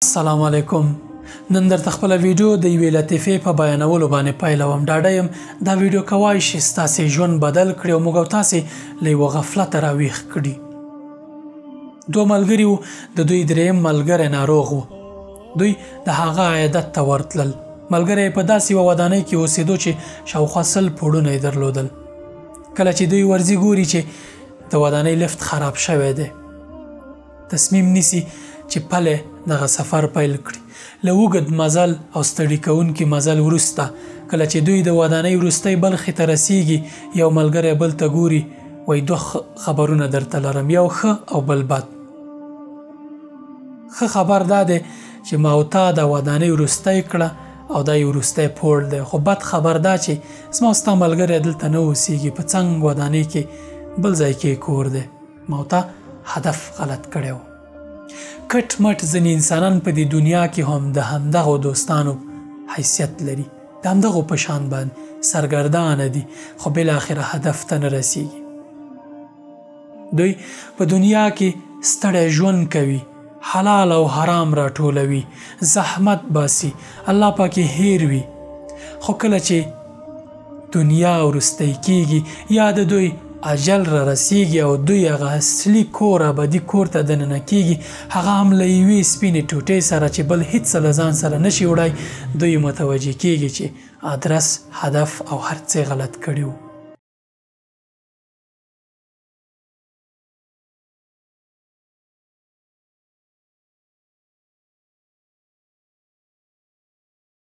السلام علیکم. نن درته خپله ویډیو د یوې لطیفې په بیانولو باندې پیلوم. ډاډه یم دا ویډیو کوای شي ستاسې ژوند بدل کړي او موږ او تاسې له یوه غفلته راویښ کړي. دوه ملګري وو، د دوی دریم ملګری ناروغ و. دوی د هغه عیادت ته ورتلل. ملګری په داسې یوه ودانۍ کې اوسېدو چې شاوخوا 100 پوړونه یې درلودل. کله چې دوی ورځي ګوري چې د ودانۍ لفت خراب شوی دی، تصمیم نیسي چې پلی دغه سفر پیل کړي. له اوږد مزل او ستړي کوونکي مزل وروسته کله چې دوی د ودانۍ وروستۍ برخې ته رسیږي، یو ملګری بل ته ګوري، وایي 2 خبرونه درته لرم، یو ښه او بل بد. ښه خبر دا دی چې ما او تا د ودانۍ وروستی کړه او دا یو وروستی پوړ دی، خو بد خبر دا چې زما او ستا ملګری دلته نه اوسېږي، په څنګ ودانۍ کې بل ځای کې کور دی. ما او تا هدف غلط کړی و. کټ مټ ځینې انسانان په دې دنیا کې هم د همدغو دوستانو حیثیت لري، د همدغو په شان باندې سرګردانه دي، خو بالاخره هدف ته نه رسیږي. دوی په دنیا کې ستړی ژوند کوي، حلال او حرام راټولوي، زحمت باسي، الله پاکې هیر وي، خو کله چې دنیا وروستی کېږي یا د دوی اجل را رسیږي او دوی هغه اصلي کور ابدي کور ته دننه کېږي، هغه هم له یوې سپینې ټوټې سره چې بل هېڅ له ځان سره نشي وړی، دوی متوجه کېږي چې ادرس، هدف او هر څه غلط کړي وو.